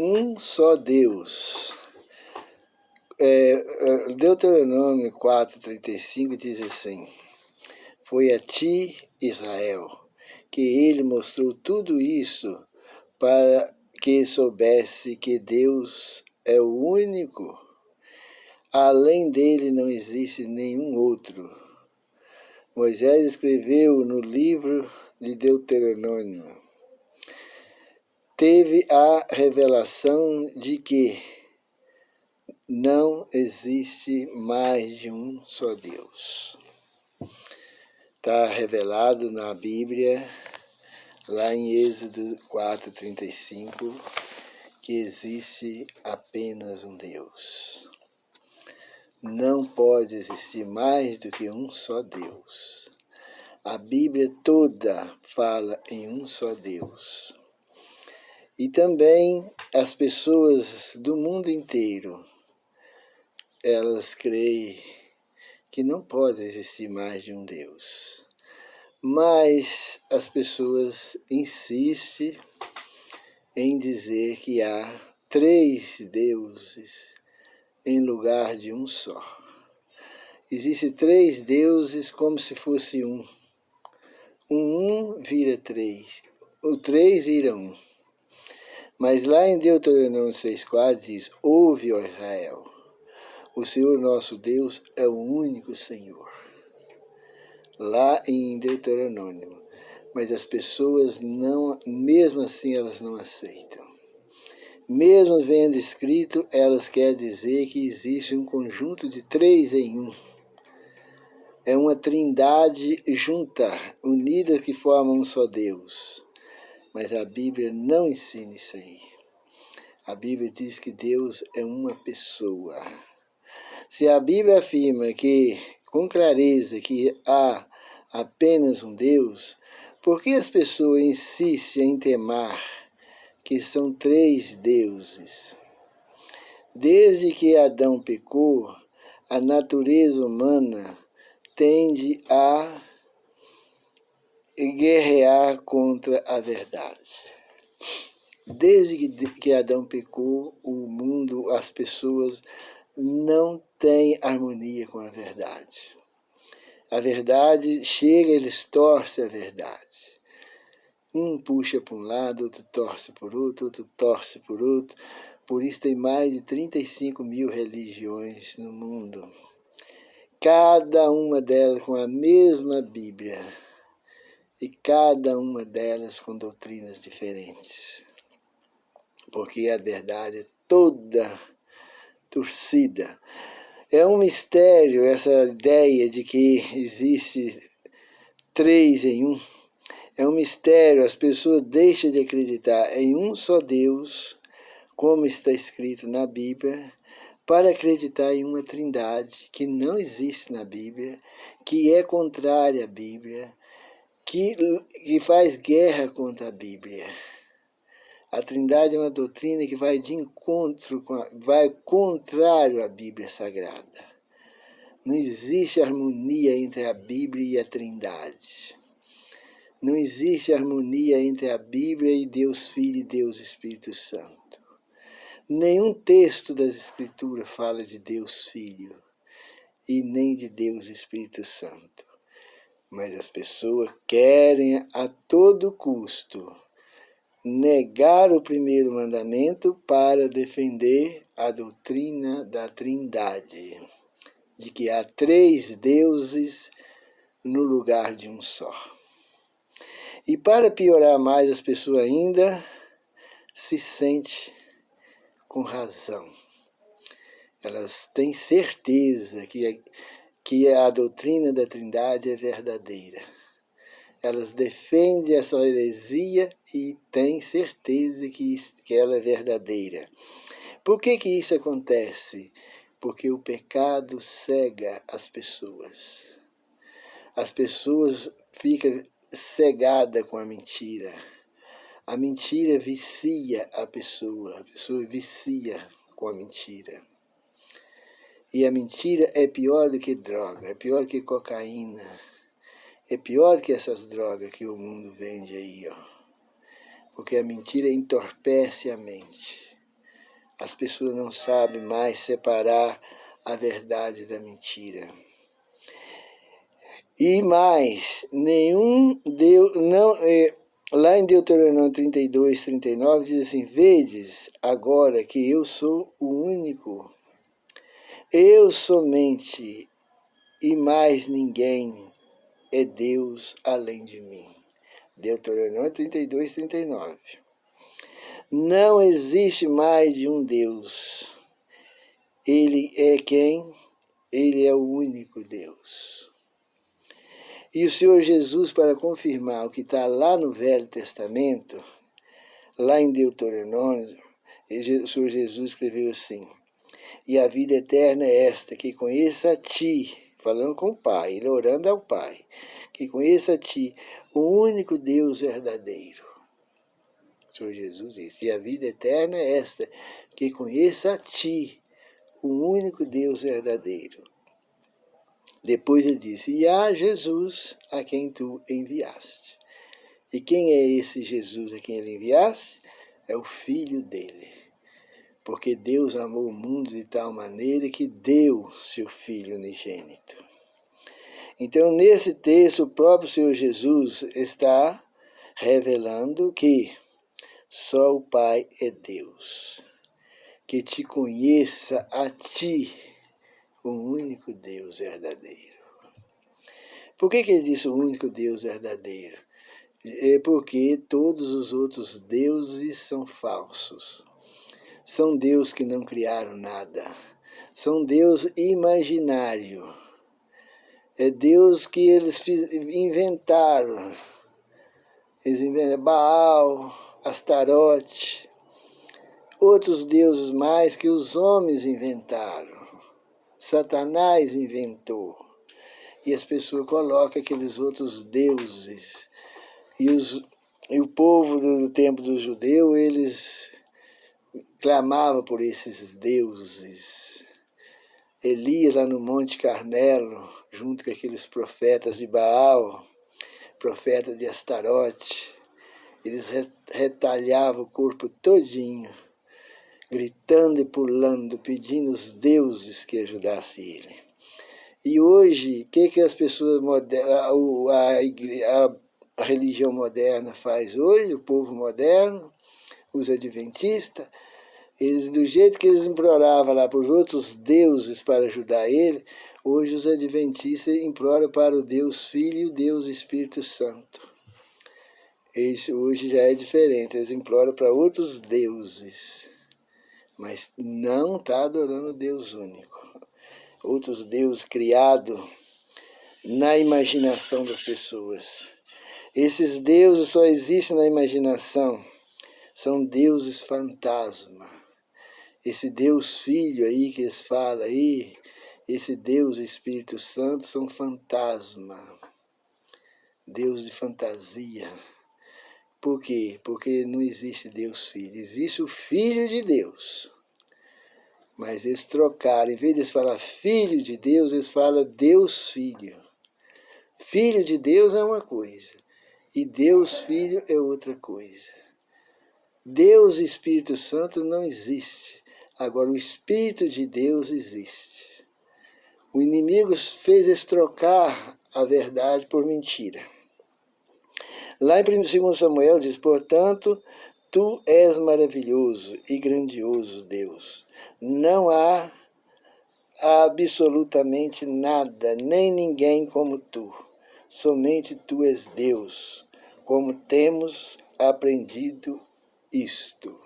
um só Deus. Deuteronômio 4:35 diz assim: foi a ti, Israel, que ele mostrou tudo isso para que soubesse que Deus é o único. Além dele não existe nenhum outro. Moisés escreveu no livro de Deuteronômio. Teve a revelação de que não existe mais de um só Deus. Está revelado na Bíblia, lá em Êxodo 4:35, que existe apenas um Deus. Não pode existir mais do que um só Deus. A Bíblia toda fala em um só Deus. E também as pessoas do mundo inteiro, elas creem que não pode existir mais de um Deus. Mas as pessoas insistem em dizer que há 3 deuses em lugar de um só. Existem 3 deuses como se fosse um. Um vira 3, o 3 vira 1. Mas lá em Deuteronômio 6:4 diz: ouve, ó Israel, o Senhor nosso Deus é o único Senhor. Lá em Deuteronômio. Mas as pessoas não, mesmo assim elas não aceitam. Mesmo vendo escrito, elas querem dizer que existe um conjunto de 3 em 1. É uma trindade junta, unida, que forma um só Deus. Mas a Bíblia não ensina isso aí. A Bíblia diz que Deus é uma pessoa. Se a Bíblia afirma que, com clareza, que há apenas um Deus, por que as pessoas insistem em temar que são 3 deuses? Desde que Adão pecou, a natureza humana tende a guerrear contra a verdade. Desde que Adão pecou, o mundo, as pessoas não têm harmonia com a verdade. A verdade chega, eles torcem a verdade. Um puxa para um lado, outro torce por outro torce por outro. Por isso tem mais de 35 mil religiões no mundo. Cada uma delas com a mesma Bíblia. E cada uma delas com doutrinas diferentes. Porque a verdade é toda torcida. É um mistério essa ideia de que existe 3 em 1. É um mistério, as pessoas deixam de acreditar em um só Deus, como está escrito na Bíblia, para acreditar em uma trindade que não existe na Bíblia, que é contrária à Bíblia, que faz guerra contra a Bíblia. A trindade é uma doutrina que vai de encontro, vai contrário à Bíblia Sagrada. Não existe harmonia entre a Bíblia e a trindade. Não existe harmonia entre a Bíblia e Deus Filho e Deus Espírito Santo. Nenhum texto das Escrituras fala de Deus Filho e nem de Deus Espírito Santo. Mas as pessoas querem a todo custo negar o primeiro mandamento para defender a doutrina da trindade, de que há 3 deuses no lugar de um só. E para piorar mais, as pessoas ainda se sentem com razão. Elas têm certeza que a doutrina da trindade é verdadeira. Elas defendem essa heresia e têm certeza que ela é verdadeira. Por que isso acontece? Porque o pecado cega as pessoas. As pessoas ficam cegadas com a mentira. A mentira vicia a pessoa vicia com a mentira. E a mentira é pior do que droga, é pior que cocaína. É pior que essas drogas que o mundo vende aí, ó. Porque a mentira entorpece a mente. As pessoas não sabem mais separar a verdade da mentira. E mais, nenhum Deus, não, lá em Deuteronômio 32, 39, diz assim: vedes agora que eu sou o único, eu somente, e mais ninguém é Deus além de mim. Deuteronômio 32, 39. Não existe mais de um Deus. Ele é quem? Ele é o único Deus. E o Senhor Jesus, para confirmar o que está lá no Velho Testamento, lá em Deuteronômio, o Senhor Jesus escreveu assim: e a vida eterna é esta, que conheça a ti, falando com o Pai, ele orando ao Pai, que conheça a ti, o único Deus verdadeiro. O Senhor Jesus disse: e a vida eterna é esta, que conheça a ti, o único Deus verdadeiro. Depois ele disse: e a Jesus, a quem tu enviaste. E quem é esse Jesus a quem ele enviaste? É o Filho dele. Porque Deus amou o mundo de tal maneira que deu seu Filho unigênito. Então, nesse texto, o próprio Senhor Jesus está revelando que só o Pai é Deus. Que te conheça a ti, o único Deus verdadeiro. Por que ele disse o único Deus verdadeiro? É porque todos os outros deuses são falsos. São deuses que não criaram nada. São Deus imaginário. É Deus que eles inventaram. Eles inventaram Baal, Astarote, outros deuses mais que os homens inventaram. Satanás inventou. E as pessoas colocam aqueles outros deuses. E o povo do tempo do judeu, eles clamavam por esses deuses. Elias lá no Monte Carmelo, junto com aqueles profetas de Baal, profetas de Astarote, eles retalhavam o corpo todinho, gritando e pulando, pedindo os deuses que ajudassem ele. E hoje, o que as pessoas a religião moderna faz hoje, o povo moderno, os adventistas, eles, do jeito que eles imploravam lá para os outros deuses para ajudar ele, hoje os adventistas imploram para o Deus Filho e o Deus Espírito Santo. Isso hoje já é diferente, eles imploram para outros deuses, mas não está adorando o Deus único. Outros deuses criados na imaginação das pessoas. Esses deuses só existem na imaginação, são deuses fantasma. Esse Deus Filho aí que eles falam aí, esse Deus Espírito Santo são fantasma, Deus de fantasia. Por quê? Porque não existe Deus Filho, existe o Filho de Deus. Mas eles trocaram, em vez de eles falar Filho de Deus, eles falam Deus Filho. Filho de Deus é uma coisa, e Deus Filho é outra coisa. Deus e Espírito Santo não existe. Agora, o Espírito de Deus existe. O inimigo fez eles trocar a verdade por mentira. Lá em 2 Samuel diz: portanto, tu és maravilhoso e grandioso, Deus. Não há absolutamente nada, nem ninguém como tu. Somente tu és Deus, como temos aprendido isto.